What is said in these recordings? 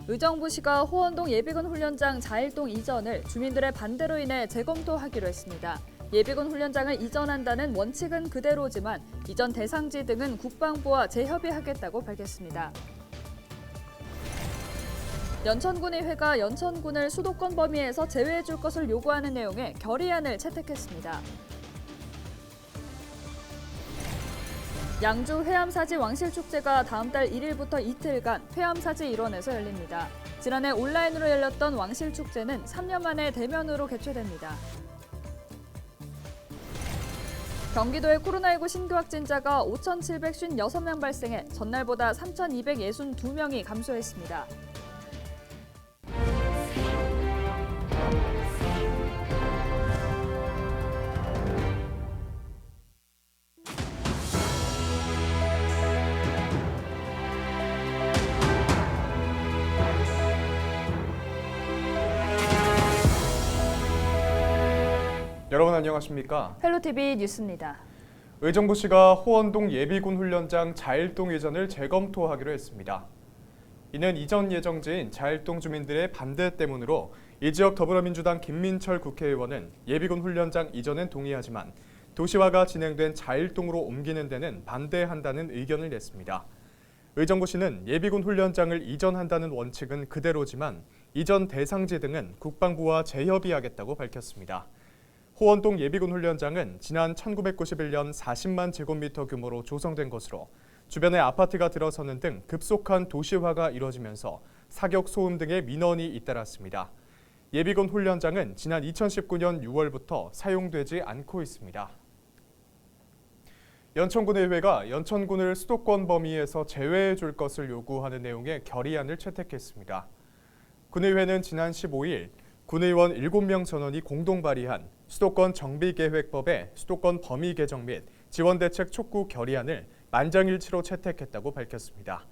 의정부시가 호원동 예비군 훈련장 자일동 이전을 주민들의 반대로 인해 재검토하기로 했습니다. 예비군 훈련장을 이전한다는 원칙은 그대로지만 이전 대상지 등은 국방부와 재협의하겠다고 밝혔습니다. 연천군의회가 연천군을 수도권 범위에서 제외해 줄 것을 요구하는 내용의 결의안을 채택했습니다. 양주 회암사지 왕실축제가 다음 달 1일부터 이틀간 회암사지 일원에서 열립니다. 지난해 온라인으로 열렸던 왕실축제는 3년 만에 대면으로 개최됩니다. 경기도의 코로나19 신규 확진자가 5,756명 발생해 전날보다 3,262명이 감소했습니다. 여러분 안녕하십니까? 헬로티비 뉴스입니다. 의정부시가 호원동 예비군 훈련장 자일동 이전을 재검토하기로 했습니다. 이는 이전 예정지인 자일동 주민들의 반대 때문으로 이 지역 더불어민주당 김민철 국회의원은 예비군 훈련장 이전엔 동의하지만 도시화가 진행된 자일동으로 옮기는 데는 반대한다는 의견을 냈습니다. 의정부시는 예비군 훈련장을 이전한다는 원칙은 그대로지만 이전 대상지 등은 국방부와 재협의하겠다고 밝혔습니다. 호원동 예비군 훈련장은 지난 1991년 40만 제곱미터 규모로 조성된 것으로 주변에 아파트가 들어서는 등 급속한 도시화가 이뤄지면서 사격 소음 등의 민원이 잇따랐습니다. 예비군 훈련장은 지난 2019년 6월부터 사용되지 않고 있습니다. 연천군의회가 연천군을 수도권 범위에서 제외해 줄 것을 요구하는 내용의 결의안을 채택했습니다. 군의회는 지난 15일 군의원 7명 전원이 공동 발의한 수도권 정비계획법의 수도권 범위 개정 및 지원대책 촉구 결의안을 만장일치로 채택했다고 밝혔습니다.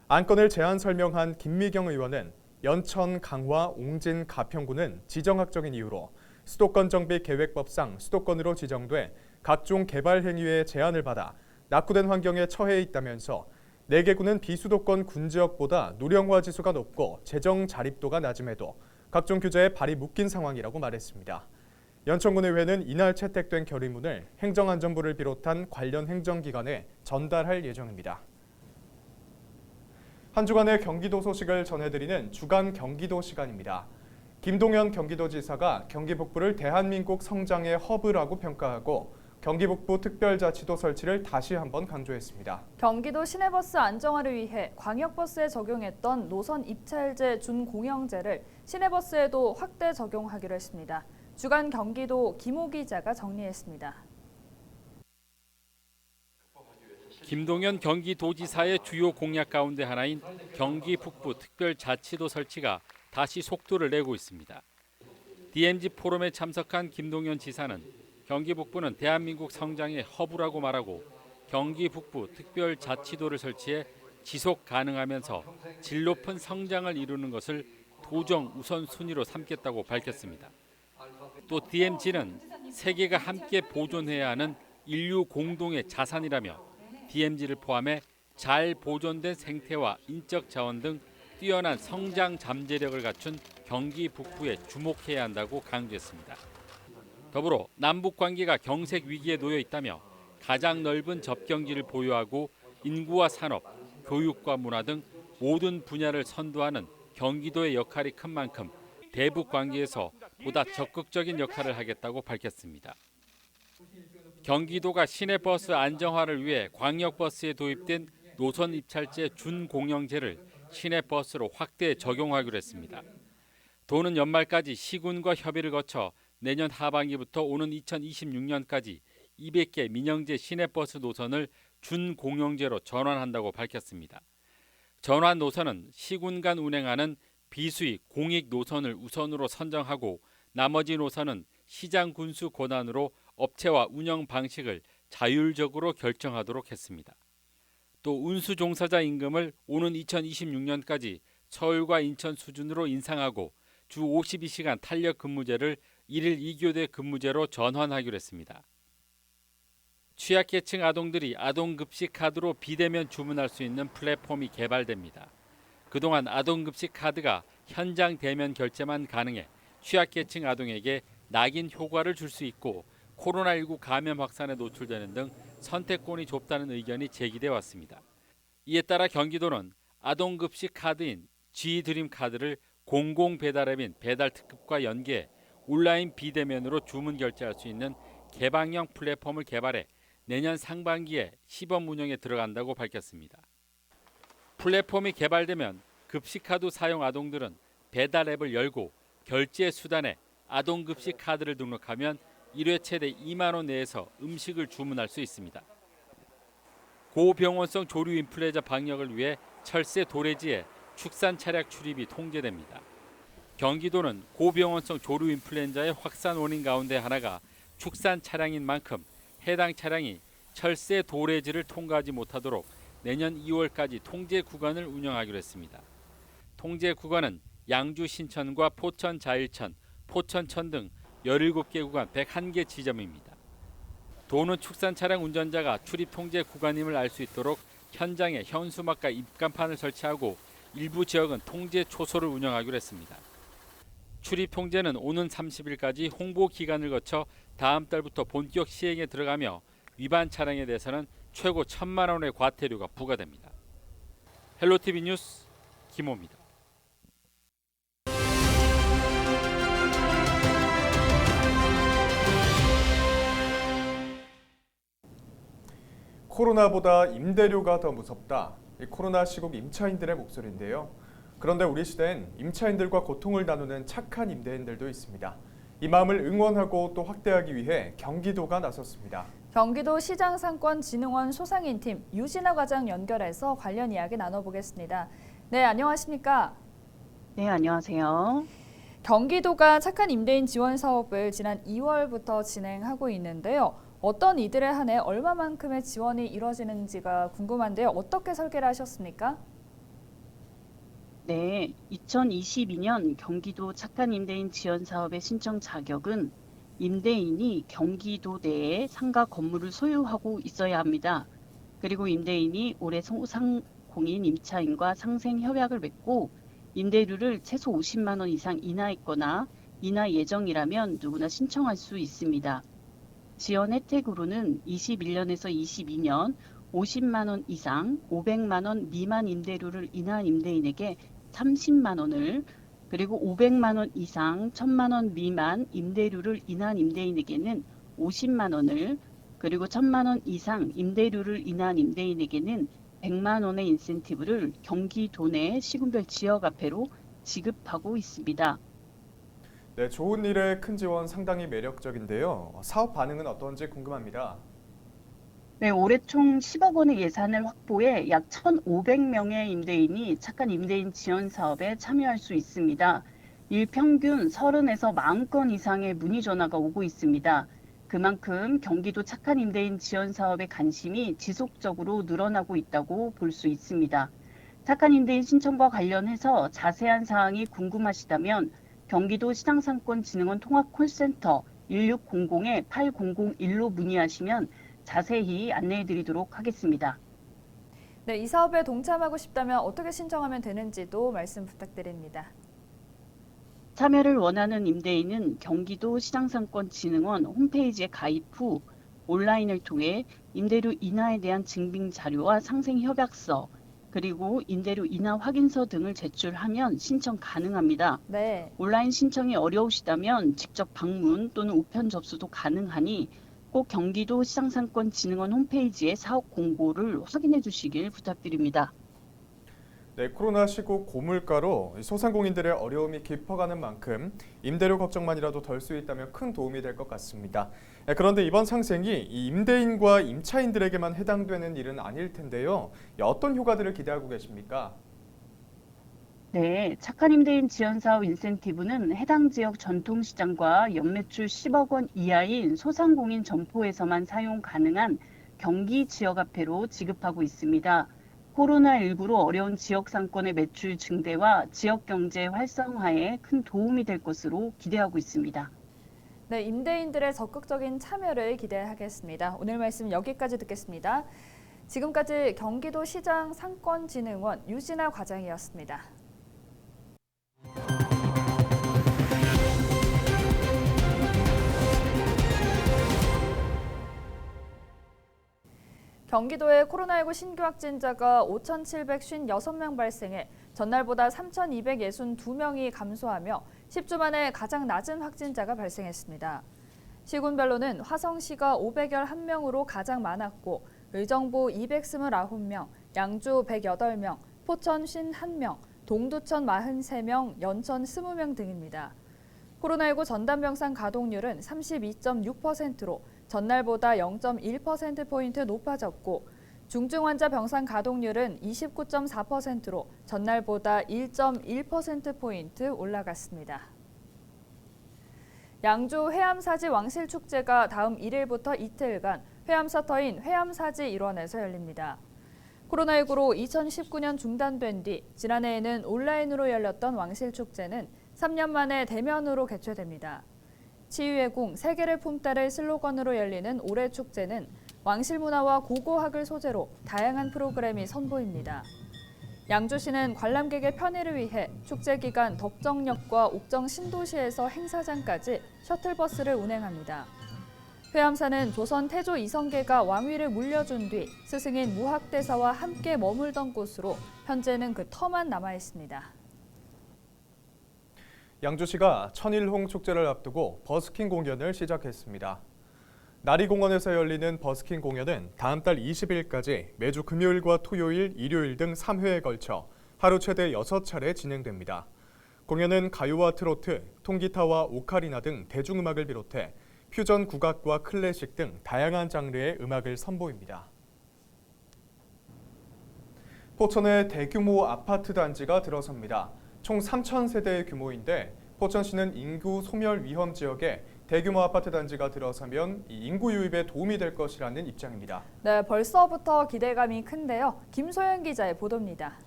안건을 제안 설명한 김미경 의원은 연천, 강화, 옹진, 가평군은 지정학적인 이유로 수도권 정비계획법상 수도권으로 지정돼 각종 개발 행위에 제한을 받아 낙후된 환경에 처해 있다면서 4개 군은 비수도권 군지역보다 노령화 지수가 높고 재정 자립도가 낮음에도 각종 규제에 발이 묶인 상황이라고 말했습니다. 연천군의회는 이날 채택된 결의문을 행정안전부를 비롯한 관련 행정기관에 전달할 예정입니다. 한 주간의 경기도 소식을 전해드리는 주간 경기도 시간입니다. 김동연 경기도지사가 경기 북부를 대한민국 성장의 허브라고 평가하고 경기 북부 특별자치도 설치를 다시 한번 강조했습니다. 경기도 시내버스 안정화를 위해 광역버스에 적용했던 노선 입찰제 준공영제를 시내버스에도 확대 적용하기로 했습니다. 주간 경기도 김호 기자가 정리했습니다. 김동연 경기도지사의 주요 공약 가운데 하나인 경기 북부 특별자치도 설치가 다시 속도를 내고 있습니다. DMZ 포럼에 참석한 김동연 지사는 경기 북부는 대한민국 성장의 허브라고 말하고 경기 북부 특별자치도를 설치해 지속 가능하면서 질 높은 성장을 이루는 것을 도정 우선순위로 삼겠다고 밝혔습니다. 또 DMZ는 세계가 함께 보존해야 하는 인류 공동의 자산이라며 DMZ를 포함해 잘 보존된 생태와 인적 자원 등 뛰어난 성장 잠재력을 갖춘 경기 북부에 주목해야 한다고 강조했습니다. 더불어 남북 관계가 경색 위기에 놓여 있다며 가장 넓은 접경지를 보유하고 인구와 산업, 교육과 문화 등 모든 분야를 선도하는 경기도의 역할이 큰 만큼 대북 관계에서 보다 적극적인 역할을 하겠다고 밝혔습니다. 경기도가 시내버스 안정화를 위해 광역버스에 도입된 노선 입찰제 준공영제를 시내버스로 확대 적용하기로 했습니다. 도는 연말까지 시군과 협의를 거쳐 내년 하반기부터 오는 2026년까지 200개 민영제 시내버스 노선을 준공영제로 전환한다고 밝혔습니다. 전환 노선은 시군 간 운행하는 비수익 공익 노선을 우선으로 선정하고 나머지 노선은 시장 군수 권한으로 업체와 운영 방식을 자율적으로 결정하도록 했습니다. 또 운수 종사자 임금을 오는 2026년까지 서울과 인천 수준으로 인상하고 주 52시간 탄력 근무제를 1일 2교대 근무제로 전환하기로 했습니다. 취약계층 아동들이 아동급식 카드로 비대면 주문할 수 있는 플랫폼이 개발됩니다. 그동안 아동급식 카드가 현장 대면 결제만 가능해 취약계층 아동에게 낙인 효과를 줄 수 있고 코로나19 감염 확산에 노출되는 등 선택권이 좁다는 의견이 제기돼 왔습니다. 이에 따라 경기도는 아동급식 카드인 G드림 카드를 공공배달앱인 배달특급과 연계해 온라인 비대면으로 주문 결제할 수 있는 개방형 플랫폼을 개발해 내년 상반기에 시범 운영에 들어간다고 밝혔습니다. 플랫폼이 개발되면 급식카드 사용 아동들은 배달앱을 열고 결제 수단에 아동급식 카드를 등록하면 1회 최대 2만 원 내에서 음식을 주문할 수 있습니다. 고병원성 조류 인플루엔자 방역을 위해 철새 도래지에 축산 차량 출입이 통제됩니다. 경기도는 고병원성 조류 인플루엔자의 확산 원인 가운데 하나가 축산 차량인 만큼 해당 차량이 철새 도래지를 통과하지 못하도록 내년 2월까지 통제 구간을 운영하기로 했습니다. 통제 구간은 양주 신천과 포천 자일천, 포천천 등 17개 구간 101개 지점입니다. 도는 축산 차량 운전자가 출입 통제 구간임을 알 수 있도록 현장에 현수막과 입간판을 설치하고 일부 지역은 통제 초소를 운영하기로 했습니다. 출입 통제는 오는 30일까지 홍보 기간을 거쳐 다음 달부터 본격 시행에 들어가며 위반 차량에 대해서는 최고 1,000만 원의 과태료가 부과됩니다. 헬로티비 뉴스 김호입니다. 코로나보다 임대료가 더 무섭다. 이 코로나 시국 임차인들의 목소리인데요. 그런데 우리 시대엔 임차인들과 고통을 나누는 착한 임대인들도 있습니다. 이 마음을 응원하고 또 확대하기 위해 경기도가 나섰습니다. 경기도 시장상권진흥원 소상인팀 유진아 과장 연결해서 관련 이야기 나눠보겠습니다. 네, 안녕하십니까? 네, 안녕하세요. 경기도가 착한 임대인 지원 사업을 지난 2월부터 진행하고 있는데요. 어떤 이들에 한해 얼마만큼의 지원이 이루어지는지가 궁금한데요. 어떻게 설계를 하셨습니까? 네, 2022년 경기도 착한 임대인 지원 사업의 신청 자격은 임대인이 경기도 내에 상가 건물을 소유하고 있어야 합니다. 그리고 임대인이 올해 소상공인 임차인과 상생 협약을 맺고 임대료를 최소 50만 원 이상 인하했거나 인하 예정이라면 누구나 신청할 수 있습니다. 지원 혜택으로는 21년에서 22년 50만 원 이상 500만 원 미만 임대료를 인하한 임대인에게 30만 원을, 그리고 500만 원 이상 1000만 원 미만 임대료를 인하한 임대인에게는 50만 원을, 그리고 1000만 원 이상 임대료를 인하한 임대인에게는 100만 원의 인센티브를 경기도 내 시군별 지역화폐로 지급하고 있습니다. 네, 좋은 일에 큰 지원 상당히 매력적인데요. 사업 반응은 어떤지 궁금합니다. 네, 올해 총 10억 원의 예산을 확보해 약 1,500명의 임대인이 착한 임대인 지원 사업에 참여할 수 있습니다. 일평균 30에서 40건 이상의 문의 전화가 오고 있습니다. 그만큼 경기도 착한 임대인 지원 사업의 관심이 지속적으로 늘어나고 있다고 볼 수 있습니다. 착한 임대인 신청과 관련해서 자세한 사항이 궁금하시다면 경기도 시장상권진흥원 통합 콜센터 1600-8001로 문의하시면 자세히 안내해 드리도록 하겠습니다. 네, 이 사업에 동참하고 싶다면 어떻게 신청하면 되는지도 말씀 부탁드립니다. 참여를 원하는 임대인은 경기도 시장상권진흥원 홈페이지에 가입 후 온라인을 통해 임대료 인하에 대한 증빙 자료와 상생협약서, 그리고 임대료 인하 확인서 등을 제출하면 신청 가능합니다. 네. 온라인 신청이 어려우시다면 직접 방문 또는 우편 접수도 가능하니 꼭 경기도 시장상권진흥원 홈페이지의 사업 공고를 확인해 주시길 부탁드립니다. 네, 코로나 시국 고물가로 소상공인들의 어려움이 깊어가는 만큼 임대료 걱정만이라도 덜 수 있다면 큰 도움이 될 것 같습니다. 그런데 이번 상생이 이 임대인과 임차인들에게만 해당되는 일은 아닐 텐데요. 어떤 효과들을 기대하고 계십니까? 네, 착한 임대인 지원 사업 인센티브는 해당 지역 전통시장과 연매출 10억 원 이하인 소상공인 점포에서만 사용 가능한 경기 지역화폐로 지급하고 있습니다. 코로나19로 어려운 지역 상권의 매출 증대와 지역 경제 활성화에 큰 도움이 될 것으로 기대하고 있습니다. 네, 임대인들의 적극적인 참여를 기대하겠습니다. 오늘 말씀 여기까지 듣겠습니다. 지금까지 경기도시장 상권진흥원 유진아 과장이었습니다. 경기도에 코로나19 신규 확진자가 5,756명 발생해 전날보다 3,262명이 감소하며 10주 만에 가장 낮은 확진자가 발생했습니다. 시군별로는 화성시가 511명으로 가장 많았고 의정부 229명, 양주 108명, 포천 51명, 동두천 43명, 연천 20명 등입니다. 코로나19 전담병상 가동률은 32.6%로 전날보다 0.1%포인트 높아졌고 중증 환자 병상 가동률은 29.4%로 전날보다 1.1%포인트 올라갔습니다. 양주 해암사지 왕실축제가 다음 1일부터 이틀간 해암서터인 해암사지 일원에서 열립니다. 코로나19로 2019년 중단된 뒤 지난해에는 온라인으로 열렸던 왕실축제는 3년 만에 대면으로 개최됩니다. 치유의 궁 세계를 품따를 슬로건으로 열리는 올해 축제는 왕실 문화와 고고학을 소재로 다양한 프로그램이 선보입니다. 양주시는 관람객의 편의를 위해 축제 기간 덕정역과 옥정 신도시에서 행사장까지 셔틀버스를 운행합니다. 회암사는 조선 태조 이성계가 왕위를 물려준 뒤 스승인 무학대사와 함께 머물던 곳으로 현재는 그 터만 남아 있습니다. 양주시가 천일홍 축제를 앞두고 버스킹 공연을 시작했습니다. 나리공원에서 열리는 버스킹 공연은 다음 달 20일까지 매주 금요일과 토요일, 일요일 등 3회에 걸쳐 하루 최대 6차례 진행됩니다. 공연은 가요와 트로트, 통기타와 오카리나 등 대중음악을 비롯해 퓨전 국악과 클래식 등 다양한 장르의 음악을 선보입니다. 포천에 대규모 아파트 단지가 들어섭니다. 총 3,000세대의 규모인데 포천시는 인구 소멸 위험 지역에 대규모 아파트 단지가 들어서면 이 인구 유입에 도움이 될 것이라는 입장입니다. 네, 벌써부터 기대감이 큰데요. 김소연 기자의 보도입니다.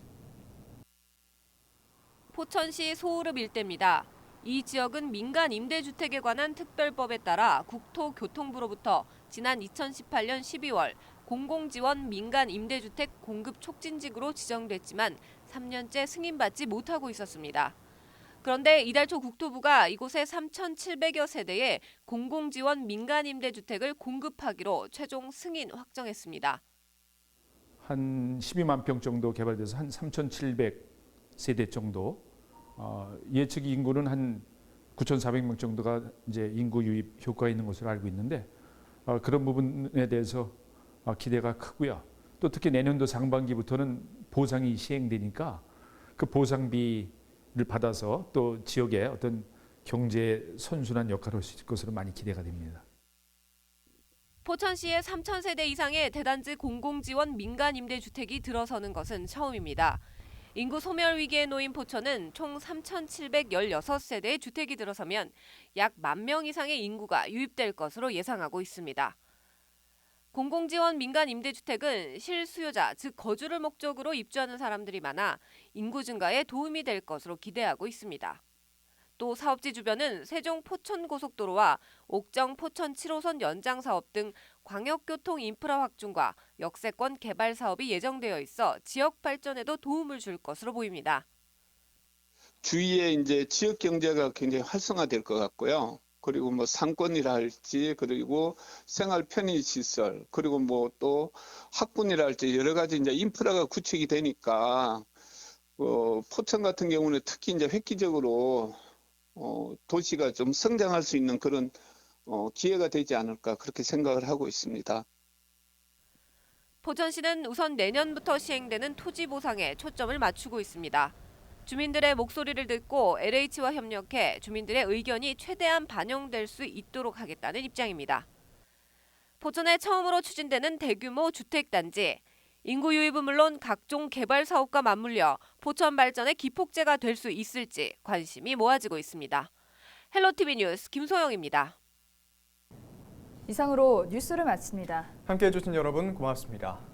포천시 소우릅 일대입니다. 이 지역은 민간 임대주택에 관한 특별법에 따라 국토교통부로부터 지난 2018년 12월 공공지원 민간 임대주택 공급 촉진지구로 지정됐지만 3년째 승인받지 못하고 있었습니다. 그런데 이달 초 국토부가 이곳에 3,700여 세대의 공공지원 민간 임대주택을 공급하기로 최종 승인 확정했습니다. 한 12만 평 정도 개발돼서 한 3,700세대 정도, 예측 인구는 한 9,400명 정도가 이제 인구 유입 효과가 있는 것으로 알고 있는데 그런 부분에 대해서 기대가 크고요. 또 특히 내년도 상반기부터는 보상이 시행되니까 그 보상비를 받아서 또 지역의 어떤 경제 선순환 역할을 할 수 있을 것으로 많이 기대가 됩니다. 포천시에 3,000세대 이상의 대단지 공공지원 민간 임대주택이 들어서는 것은 처음입니다. 인구 소멸 위기에 놓인 포천은 총 3,716세대의 주택이 들어서면 약 10,000명 이상의 인구가 유입될 것으로 예상하고 있습니다. 공공지원 민간 임대주택은 실수요자, 즉 거주를 목적으로 입주하는 사람들이 많아 인구 증가에 도움이 될 것으로 기대하고 있습니다. 또 사업지 주변은 세종 포천고속도로와 옥정 포천 7호선 연장 사업 등 광역교통 인프라 확충과 역세권 개발 사업이 예정되어 있어 지역 발전에도 도움을 줄 것으로 보입니다. 주위에 이제 지역 경제가 굉장히 활성화될 것 같고요. 그리고 뭐 상권이라 할지, 그리고 생활 편의 시설, 그리고 뭐 또 학군이라 할지 여러 가지 이제 인프라가 구축이 되니까 포천 같은 경우는 특히 이제 획기적으로 도시가 좀 성장할 수 있는 그런 기회가 되지 않을까 그렇게 생각을 하고 있습니다. 포천시는 우선 내년부터 시행되는 토지 보상에 초점을 맞추고 있습니다. 주민들의 목소리를 듣고 LH와 협력해 주민들의 의견이 최대한 반영될 수 있도록 하겠다는 입장입니다. 포천에 처음으로 추진되는 대규모 주택단지. 인구 유입은 물론 각종 개발 사업과 맞물려 포천 발전의 기폭제가 될 수 있을지 관심이 모아지고 있습니다. 헬로티비 뉴스 김소영입니다. 이상으로 뉴스를 마칩니다. 함께해 주신 여러분 고맙습니다.